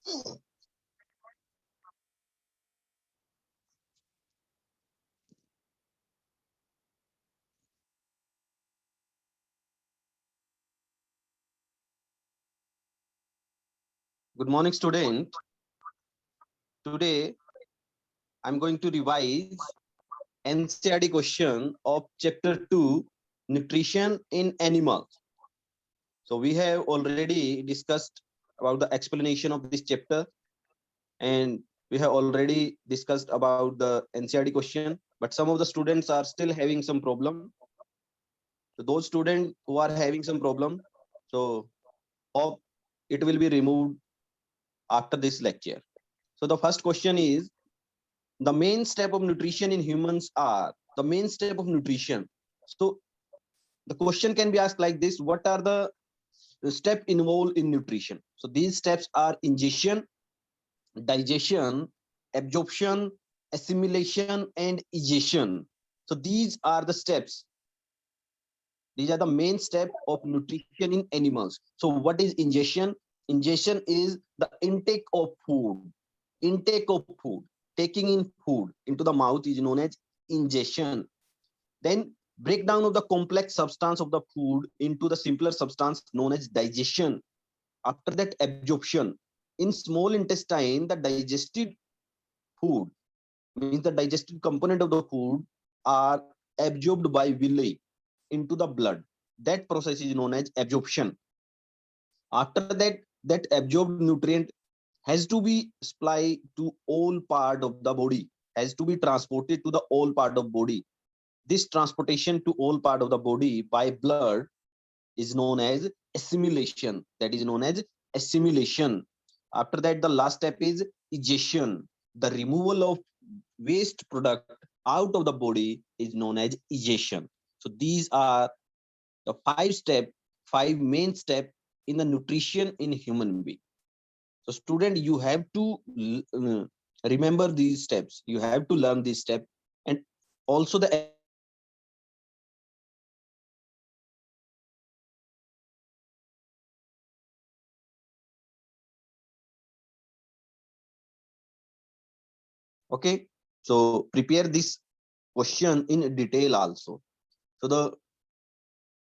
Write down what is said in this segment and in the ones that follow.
Good morning, student. Today, I'm going to revise NCERT question of Chapter 2, Nutrition in Animals. So we have already discussed about the explanation of this chapter, and we have already discussed about the NCERT question, but some of the students are still having some problem. So those students who are having some problem, so hope it will be removed after this lecture. So the first question is, the main step of nutrition in humans are the main step of nutrition. So the question can be asked like this: what are the steps involved in nutrition? So these steps are ingestion, digestion, absorption, assimilation, and egestion. So these are the steps. These are the main step of nutrition in animals. So what is ingestion? Ingestion is the intake of food. Intake of food, taking in food into the mouth, is known as ingestion. Then breakdown of the complex substance of the food into the simpler substance, known as digestion. After that, absorption. In small intestine, the digested food, means the digested component of the food, are absorbed by villi into the blood. That process is known as absorption. After that, that absorbed nutrient has to be supplied to all part of the body, has to be transported to the all part of body. This transportation to all part of the body by blood is known as assimilation. That is known as assimilation. After that, the last step is egestion. The removal of waste product out of the body is known as egestion. So these are the five main step in the nutrition in human being. So student, you have to remember these steps. You have to learn these steps, and also the absorption of food. So these are the main step in the nutrition in human being. Okay, so prepare this question in detail also. So the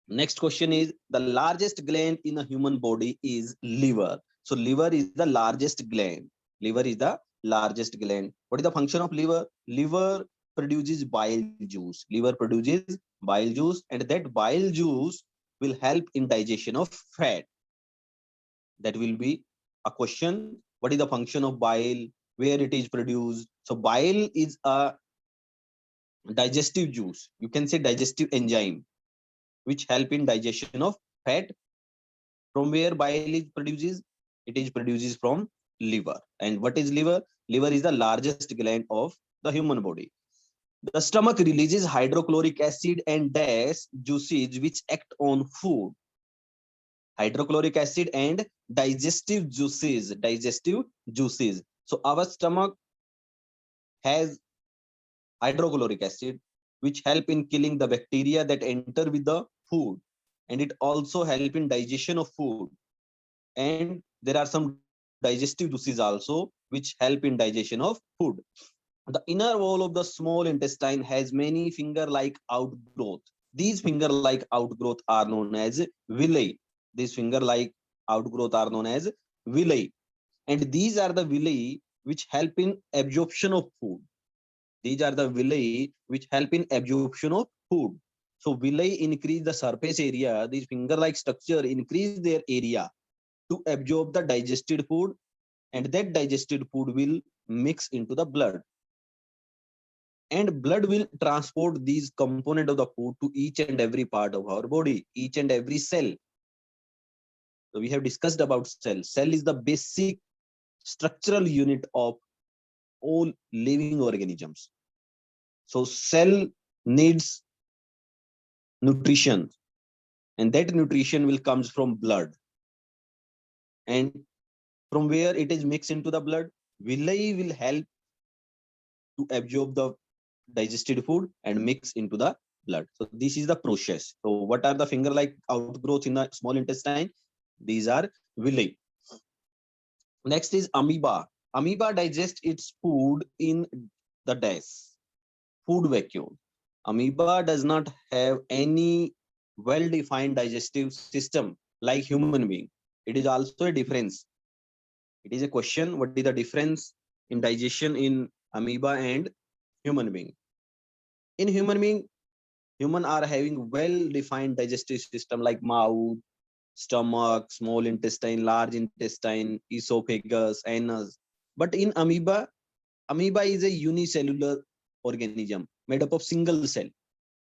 next question is, the largest gland in the human body is liver. So liver is the largest gland. Liver is the largest gland. What is the function of liver? Liver produces bile juice. Liver produces bile juice, and that bile juice will help in digestion of fat. That will be a question. What is the function of bile? Where it is produced? So bile is a digestive juice. You can say digestive enzyme which help in digestion of fat. From where bile is produces? It is produces from liver. And what is liver? Liver is the largest gland of the human body. The stomach releases hydrochloric acid and dash juices which act on food. Hydrochloric acid and digestive juices. Digestive juices. So our stomach has hydrochloric acid which help in killing the bacteria that enter with the food, and it also help in digestion of food. And there are some digestive juices also which help in digestion of food. The inner wall of the small intestine has many finger-like outgrowth. These finger-like outgrowth are known as villi. These finger-like outgrowth are known as villi. And these are the villi which help in absorption of food. These are the villi which help in absorption of food. So villi increase the surface area. These finger-like structure increase their area to absorb the digested food, and that digested food will mix into the blood, and blood will transport these component of the food to each and every part of our body, each and every cell. So we have discussed about cell. Cell is the basic structural unit of all living organisms. So cell needs nutrition, and that nutrition will comes from blood. And from where it is mixed into the blood, villi will help to absorb the digested food and mix into the blood. So this is the process. So what are the finger like outgrowth in the small intestine? These are villi. Next is amoeba. Amoeba digests its food in the dash, food vacuole. Amoeba does not have any well-defined digestive system like human being. It is also a difference. It is a question, what is the difference in digestion in amoeba and human being? In human being, human are having well-defined digestive system like mouth, stomach, small intestine, large intestine, esophagus, anus. But in amoeba, amoeba is a unicellular organism made up of single cell.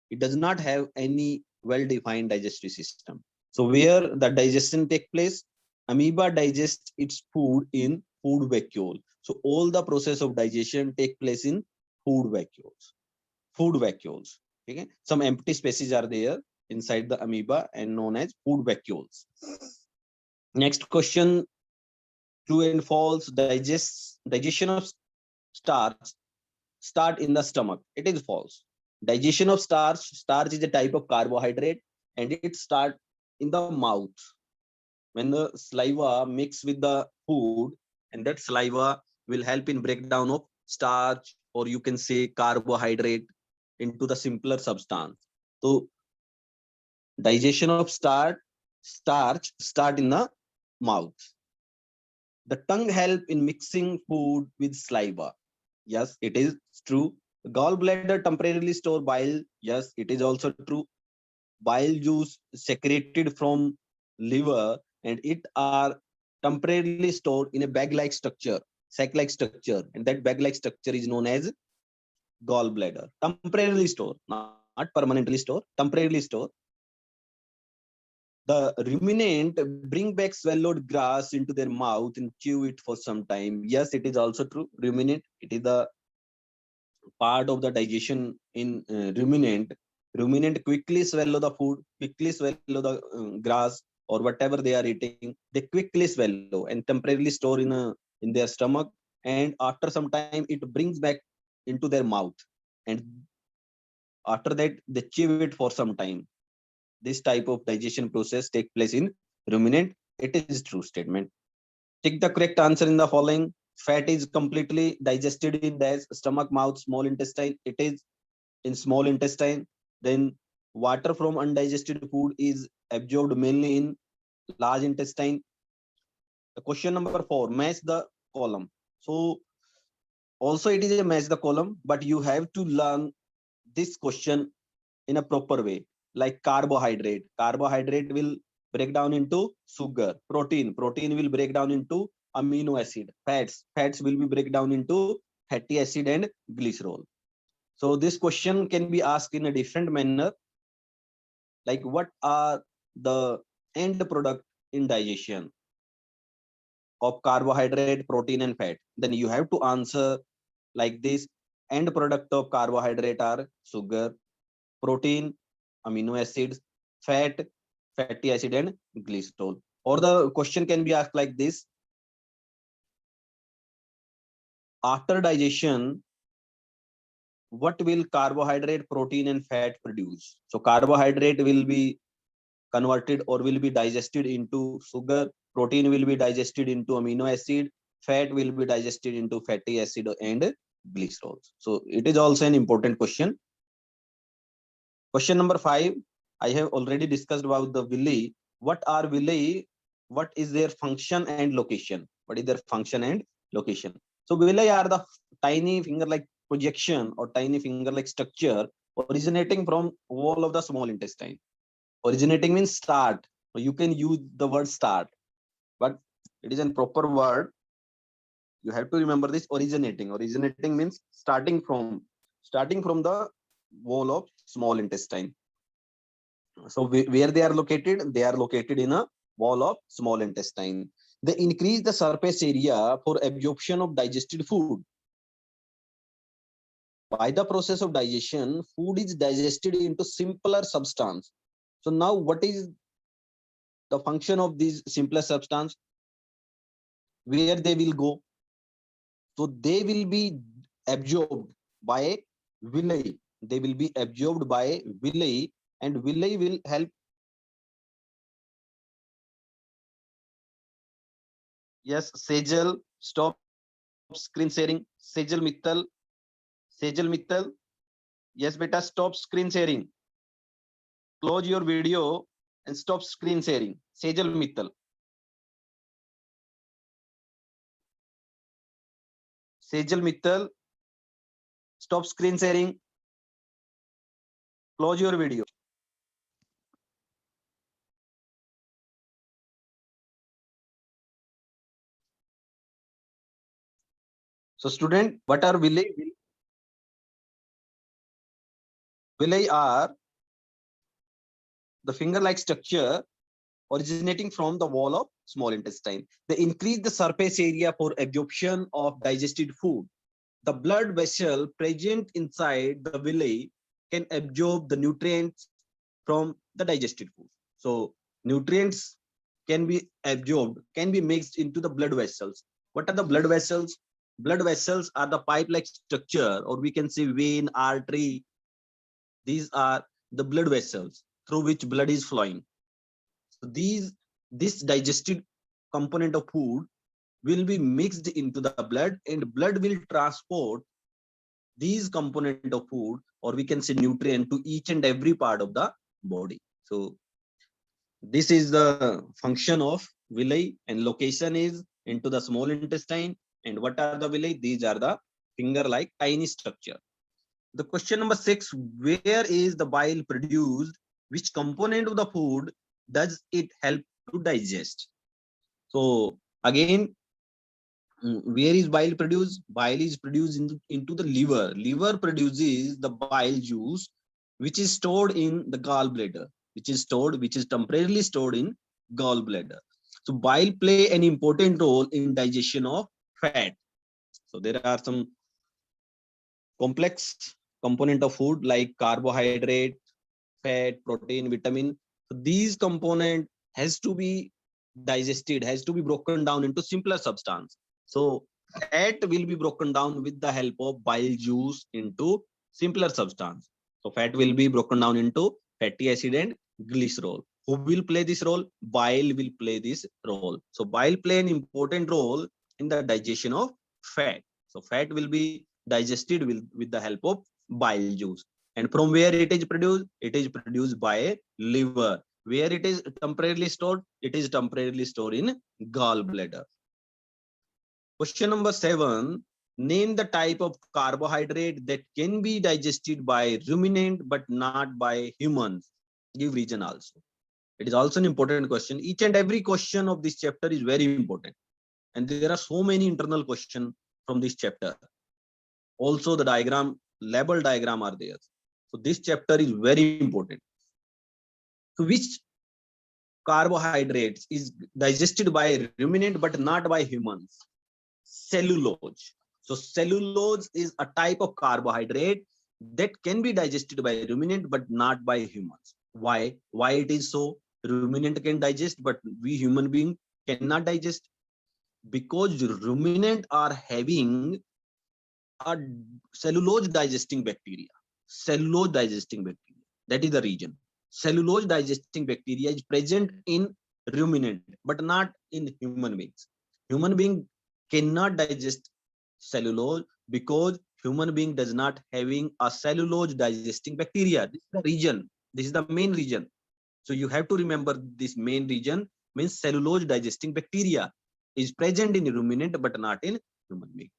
It does not have any well-defined digestive system. So where the digestion take place, amoeba digests its food in food vacuole. So all the process of digestion take place in food vacuoles. Food vacuoles. Okay, some empty spaces are there inside the amoeba and known as food vacuoles. Next question: true and false. Digestion of starch start in the stomach. It is false. Digestion of starch. Starch is a type of carbohydrate, and it start in the mouth when the saliva mix with the food, and that saliva will help in breakdown of starch, or you can say carbohydrate, into the simpler substance. So digestion of starch start in the mouth. The tongue help in mixing food with saliva. Yes, it is true. Gallbladder temporarily store bile. Yes, it is also true. Bile juice secreted from liver, and it are temporarily stored in a bag-like structure, sac-like structure, and that bag-like structure is known as gallbladder. Temporarily store, not permanently store, temporarily store. The ruminant bring back swallowed grass into their mouth and chew it for some time. Yes, it is also true. Ruminant, it is the part of the digestion in ruminant. Ruminant quickly swallow the food, quickly swallow the grass or whatever they are eating. They quickly swallow and temporarily store in their stomach, and after some time it brings back into their mouth, and after that they chew it for some time. This type of digestion process take place in ruminant. It is true statement. Take the correct answer in the following. Fat is completely digested in the stomach, mouth, small intestine. It is in small intestine. Then water from undigested food is absorbed mainly in large intestine. The question number 4, match the column. So also it is a match the column, but you have to learn this question in a proper way. Like carbohydrate. Carbohydrate will break down into sugar. Protein will break down into amino acid. Fats will be break down into fatty acid and glycerol. So this question can be asked in a different manner, like what are the end product in digestion of carbohydrate, protein, and fat? Then you have to answer like this. End product of carbohydrate are sugar, protein, amino acids, fat, fatty acid, and glycerol. Or the question can be asked like this: after digestion, what will carbohydrate, protein, and fat produce? So carbohydrate will be converted or will be digested into sugar, protein will be digested into amino acid, fat will be digested into fatty acid and glycerol. So it is also an important question. Question number 5, I have already discussed about the villi. What are villi? What is their function and location? What is their function and location? So villi are the tiny finger-like projection or tiny finger-like structure originating from wall of the small intestine. Originating means start. So you can use the word start, but it is a proper word. You have to remember this: originating. Originating means starting from the wall of small intestine. So where they are located? They are located in a wall of small intestine. They increase the surface area for absorption of digested food. By the process of digestion, food is digested into simpler substance. So now what is the function of these simpler substance? Where they will go? So they will be absorbed by villi. They will be absorbed by villi, and villi will help. Yes, Sejal, stop screen sharing. Sejal Mittal, Sejal Mittal. Yes, beta, stop screen sharing. Close your video and stop screen sharing. Sejal Mittal. Sejal Mittal, stop screen sharing. Close your video. So, student, what are villi? Villi are the finger-like structure originating from the wall of small intestine. They increase the surface area for absorption of digested food. The blood vessel present inside the villi can absorb the nutrients from the digested food. So nutrients can be absorbed, can be mixed into the blood vessels. What are the blood vessels? Blood vessels are the pipe-like structure, or we can say vein, artery. These are the blood vessels through which blood is flowing. So this digested component of food will be mixed into the blood, and blood will transport these component of food, or we can say nutrient, to each and every part of the body. So this is the function of villi, and location is into the small intestine. And what are the villi? These are the finger like tiny structure. The question number 6, where is the bile produced? Which component of the food does it help to digest? So again, where is bile produced? Bile is produced into the liver. Liver produces the bile juice, which is stored in the gallbladder, which is temporarily stored in gallbladder. So bile play an important role in digestion of fat. So there are some complex component of food like carbohydrate, fat, protein, vitamin. So these component has to be digested, has to be broken down into simpler substance. So fat will be broken down with the help of bile juice into simpler substance. So fat will be broken down into fatty acid and glycerol. Who will play this role? Bile will play this role. So bile play an important role in the digestion of fat. So fat will be digested with the help of bile juice. And from where it is produced? It is produced by liver. Where it is temporarily stored? It is temporarily stored in gallbladder. Question number 7, name the type of carbohydrate that can be digested by ruminant but not by humans. Give reason also. It is also an important question. Each and every question of this chapter is very important. And there are so many internal questions from this chapter. Also the diagram, label diagram are there. So this chapter is very important. So which carbohydrates is digested by ruminant but not by humans? Cellulose. So cellulose is a type of carbohydrate that can be digested by ruminant but not by humans. Why? Why it is so? Ruminant can digest, but we human being cannot digest, because ruminant are having a cellulose digesting bacteria. Cellulose digesting bacteria. That is the reason. Cellulose digesting bacteria is present in ruminant, but not in human beings. Human being cannot digest cellulose because human being does not having a cellulose digesting bacteria. This is the reason. This is the main reason. So you have to remember this main reason means cellulose digesting bacteria is present in ruminant but not in human being.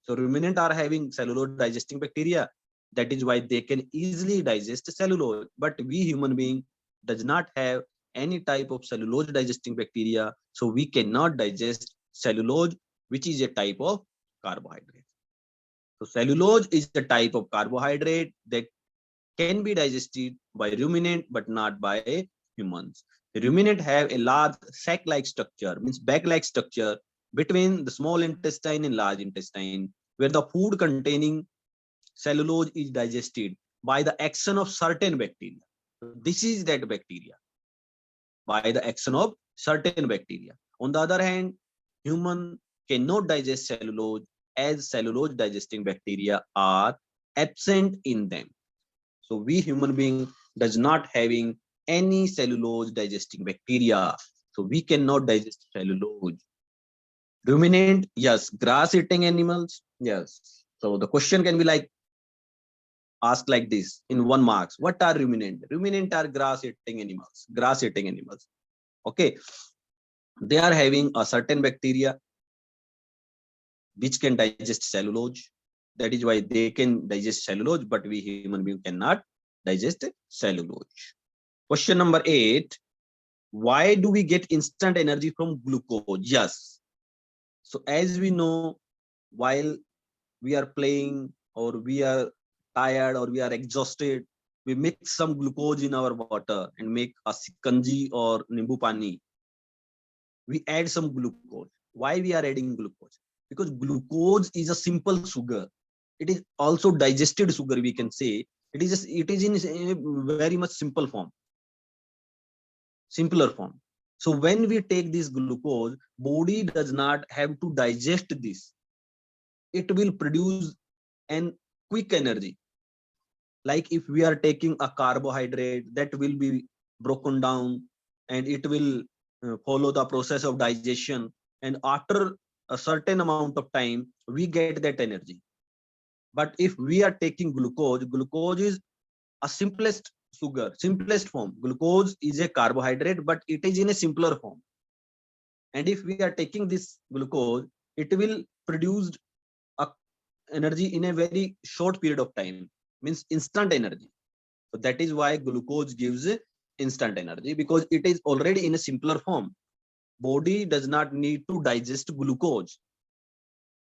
So ruminant are having cellulose digesting bacteria. That is why they can easily digest cellulose. But we human being does not have any type of cellulose digesting bacteria. So we cannot digest cellulose, which is a type of carbohydrate. So cellulose is a type of carbohydrate that can be digested by ruminant but not by humans. The ruminant have a large sac-like structure, means bag-like structure between the small intestine and large intestine, where the food containing cellulose is digested by the action of certain bacteria. This is that bacteria, by the action of certain bacteria. On the other hand, human cannot digest cellulose as cellulose digesting bacteria are absent in them. So we human being does not having any cellulose digesting bacteria. So we cannot digest cellulose. Ruminant, yes. Grass eating animals, yes. So the question can be like asked like this in 1 marks. What are ruminant? Ruminant are grass eating animals. Grass eating animals. Okay. They are having a certain bacteria which can digest cellulose. That is why they can digest cellulose, but we human being cannot digest cellulose. Question number 8. Why do we get instant energy from glucose? Yes. So as we know, while we are playing or we are tired or we are exhausted, we mix some glucose in our water and make a sikanji or nimbu pani. We add some glucose. Why we are adding glucose? Because glucose is a simple sugar. It is also digested sugar, we can say. It is in a very much simple form, simpler form. So when we take this glucose, body does not have to digest this. It will produce an quick energy. Like if we are taking a carbohydrate, that will be broken down and it will follow the process of digestion, and after a certain amount of time we get that energy. But if we are taking glucose, glucose is a simplest sugar, simplest form. Glucose is a carbohydrate, but it is in a simpler form. And if we are taking this glucose, it will produce a energy in a very short period of time, means instant energy. So that is why glucose gives instant energy, because it is already in a simpler form. Body does not need to digest glucose.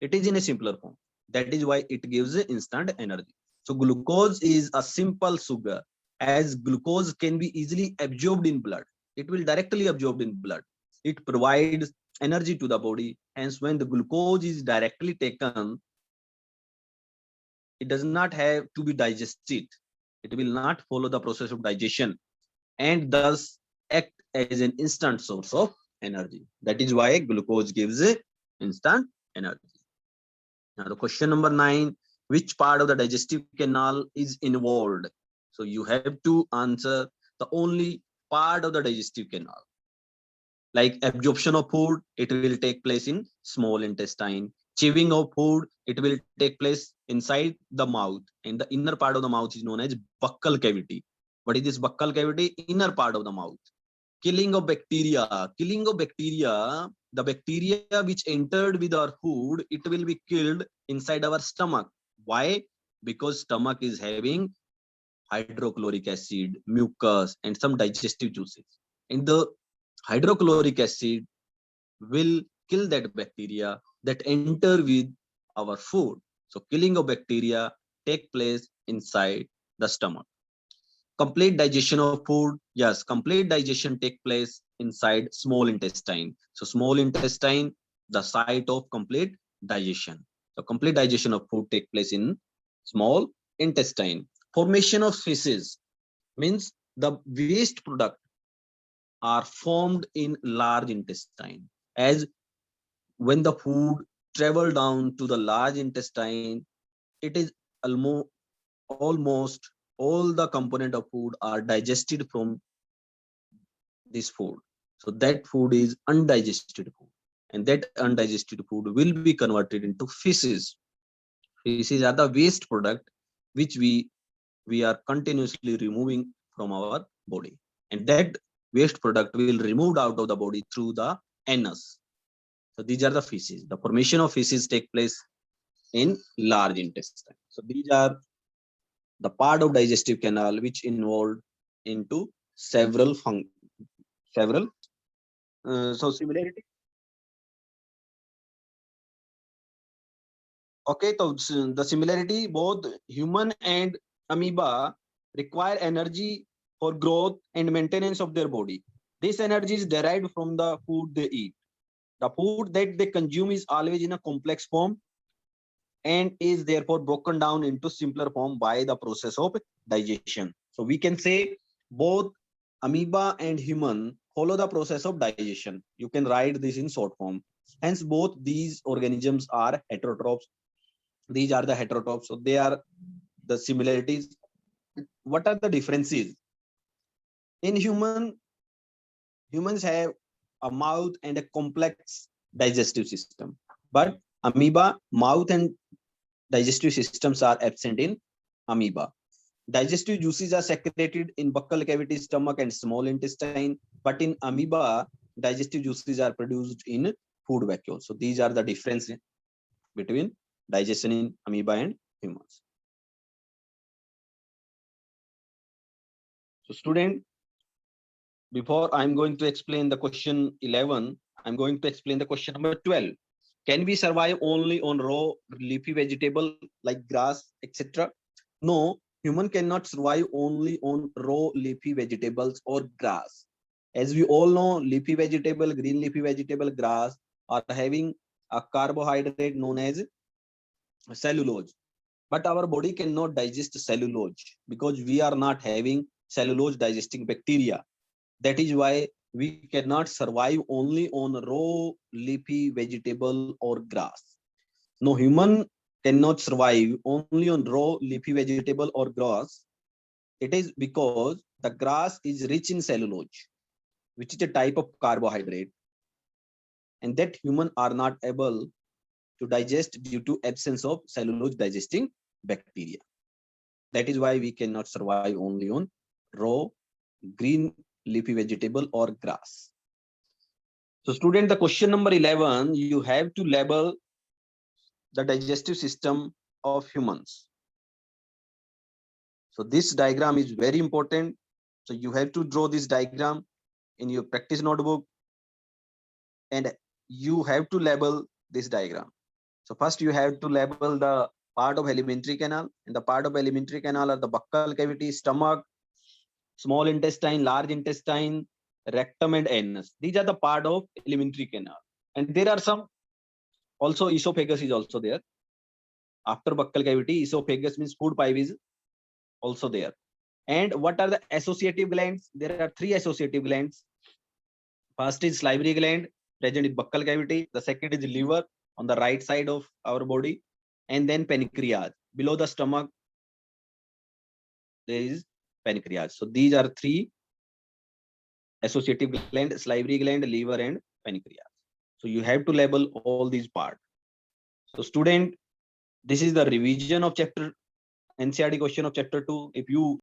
It is in a simpler form. That is why it gives instant energy. So glucose is a simple sugar. As glucose can be easily absorbed in blood, it will directly absorbed in blood. It provides energy to the body. Hence, when the glucose is directly taken, it does not have to be digested. It will not follow the process of digestion and thus act as an instant source of energy. That is why glucose gives instant energy. Now the question number 9, which part of the digestive canal is involved? So you have to answer the only part of the digestive canal. Like absorption of food, it will take place in small intestine. Chewing of food, it will take place inside the mouth, and the inner part of the mouth is known as buccal cavity. What is this buccal cavity? Inner part of the mouth. Killing of bacteria, the bacteria which entered with our food, it will be killed inside our stomach. Why? Because stomach is having hydrochloric acid, mucus, and some digestive juices, and the hydrochloric acid will kill that bacteria that enter with our food. So killing of bacteria take place inside the stomach. Complete digestion of food, yes, complete digestion take place inside small intestine. So small intestine, the site of complete digestion. So complete digestion of food take place in small intestine. Formation of feces means the waste product are formed in large intestine. As when the food travel down to the large intestine, it is almost all the component of food are digested from this food. So that food is undigested food, and that undigested food will be converted into feces. Feces are the waste product which we are continuously removing from our body, and that waste product will removed out of the body through the anus. So these are the feces. The formation of feces take place in large intestine. So these are the part of digestive canal which involved into several so similarity. Okay, so the similarity, both human and amoeba require energy for growth and maintenance of their body. This energy is derived from the food they eat. The food that they consume is always in a complex form and is therefore broken down into simpler form by the process of digestion. So we can say both amoeba and human follow the process of digestion. You can write this in short form. Hence, both these organisms are heterotrophs. These are the heterotrophs. So they are the similarities. What are the differences? In humans have a mouth and a complex digestive system. But amoeba, mouth and digestive systems are absent in amoeba. Digestive juices are secreted in buccal cavity, stomach, and small intestine. But in amoeba, digestive juices are produced in food vacuole. So these are the difference between digestion in amoeba and humans. So student, before I'm going to explain the question 11, I'm going to explain the question number 12. Can we survive only on raw leafy vegetable like grass, etc.? No, human cannot survive only on raw leafy vegetables or grass. As we all know, leafy vegetable, green leafy vegetable, grass are having a carbohydrate known as cellulose. But our body cannot digest cellulose because we are not having cellulose digesting bacteria. That is why we cannot survive only on raw leafy vegetable or grass. No, human cannot survive only on raw leafy vegetable or grass. It is because the grass is rich in cellulose, which is a type of carbohydrate, and that human are not able to digest due to absence of cellulose digesting bacteria. That is why we cannot survive only on raw green leafy vegetable or grass. So student, the question number 11, you have to label the digestive system of humans. So this diagram is very important. So you have to draw this diagram in your practice notebook and you have to label this diagram. So first you have to label the part of alimentary canal. And the part of alimentary canal are the buccal cavity, stomach, small intestine, large intestine, rectum and anus. These are the part of alimentary canal. And there are some also esophagus is also there. After buccal cavity, esophagus means food pipe is also there. And what are the associative glands? There are three associative glands. First is salivary gland present in buccal cavity. The second is liver on the right side of our body. And then pancreas. Below the stomach, there is pancreas. So these are three associative gland: salivary gland, liver, and pancreas. So you have to label all these parts. So student, this is the revision of chapter NCERT question of chapter 2. If you